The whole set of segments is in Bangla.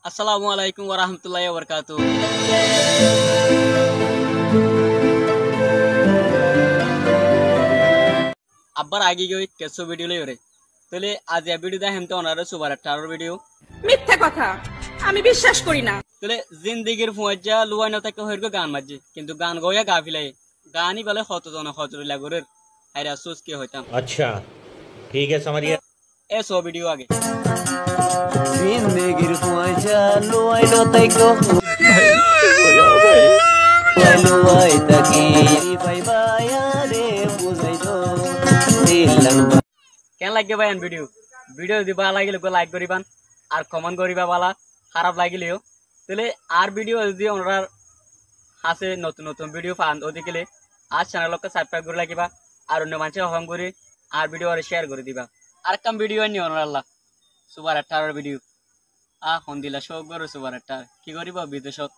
Assalamualaikum warahmatullahi wabarakatuh. আব্বার আগে গিয়ে কেসো ভিডিও লই রে তাহলে আজ এই ভিডিওটা হেমতে ওনারে সুপার স্টারের ভিডিও মিথ্যা কথা আমি বিশ্বাস করি না। তাহলে জিন্দেগির ফুয়াজ্জা লুয়াই না থাকে হইরগো গান মাঝে কিন্তু গান গয়া গাফিলাই গানই বলে কত লাগরের আরে আফসোস কি হইতাম। अच्छा ठीक है समझ गया। এসো ভিডিও আগে জিন্দেগির ফুয়াজ্জা লুয়াই না থাকে লুয়াই তাকি পাইবা রে বুঝাইতো দিলাম। কেন লাগে ভাই ভিডিও ভিডিও যদি ভালো লাগিলে লাইক করিবান আর কমেন্ট করিবা বালা খারাপ লাগিলেও তাহলে আর ভিডিও যদি ওনারা আছে নতুন নতুন ভিডিও পান ওদিকে আর চ্যানেলকে সাবস্ক্রাইব করে রাখিবা আর অন্য মানুষের হম করে আর ভিডিও আর শেয়ার করে দিবা। আর কাম ভিডিও আনি ওনারা সুপার স্টারের ভিডিও সন্দিলা সব গরু সুপার স্টার কি করিব বিদেশত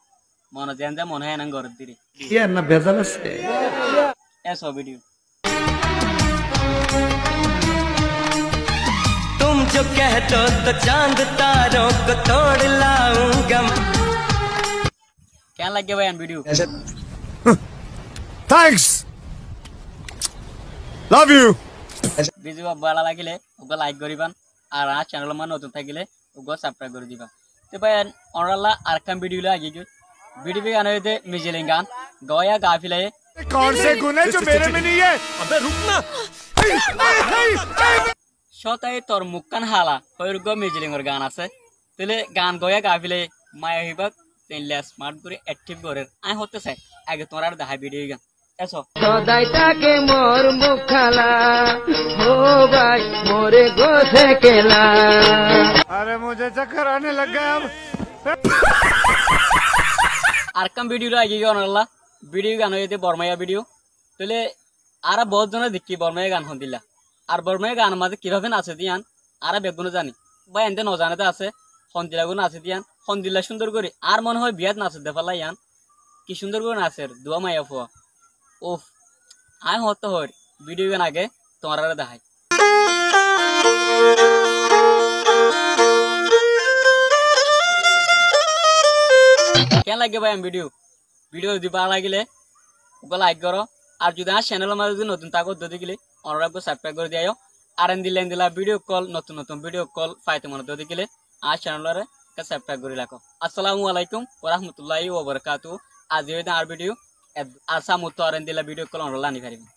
মনে যেন যা মনে হয় না ঘরের দিকে না ভেজাল আছে এসো ভিডিও तुम जो कह दो तो चांद तारों को तोड़ लाऊंगा। কেন লাগে ভাই video thanks love you. Video ভালো লাগিলে ওকে লাইক করিবান আর আর চ্যানেল মান নতুন থাকিলে ওকে সাবস্ক্রাইব করে দিবা। তো ভাই ওনারা আর কাম ভিডিও আগে ভিডিও গান হইতে মিজেলিং গান গয়া গাফিলে कौन से गुण है जो मेरे में नहीं है? अबे रुक ना। সতাই তোর মুখখান হালা হইরগ মিজেলিংর গান আছে তাহলে গান গয়া গাফিলে মায়া হইবা তেনলে স্মার্ট করে অ্যাক্টিভ করে আই হতে চাই আগে তোমার আর দেখা ভিডিও গান এসো সদাই তাকে মোর মুখালা ও ভাই মোরে গোছে কেলা। अरे मुझे चक्कर आने लग गया अब। আর কাম ভিডিও আগে গিয়ে অনলা ভিডিও গান হইতে বর্মাইয়া ভিডিও তাহলে আর বহুত জনে দেখি বর্মাইয়া গান হন দিলা আর বর্মাইয়া গান মাঝে কিভাবে নাচে দিয়ান আর বেগুনো জানি বা এনতে নজানেতে আছে সন্দিলা গুণ নাচে দিয়ান সন্দিলা সুন্দর করে আর মনে হয় বিয়াত নাচে দেফালা ইয়ান কি সুন্দর করে নাচের দুয়া মাইয়া ফুয়া ওফ আয় হতে হয় ভিডিও গান আগে তোমার দেখাই কেন লাগে ভাই ভিডিও ভিডিও যদি ভালো লাগিলে ওকে লাইক করো আর যদি আমার চ্যানেলের মাঝে যদি নতুন থাকো দিলে অনারাকে সাবস্ক্রাইব করে দিও আর দিলা ভিডিও কল নতুন নতুন ভিডিও কল পাইতে মনে দিলে আর চ্যানেলের সাবস্ক্রাইব করে রাখো। আসসালামু আলাইকুম ওরহমতুল্লাহি ওবারাকাতুহু। আজ আর ভিডিও আর সামুতো আর দিলা ভিডিও কল অনলাইন পারিবেন।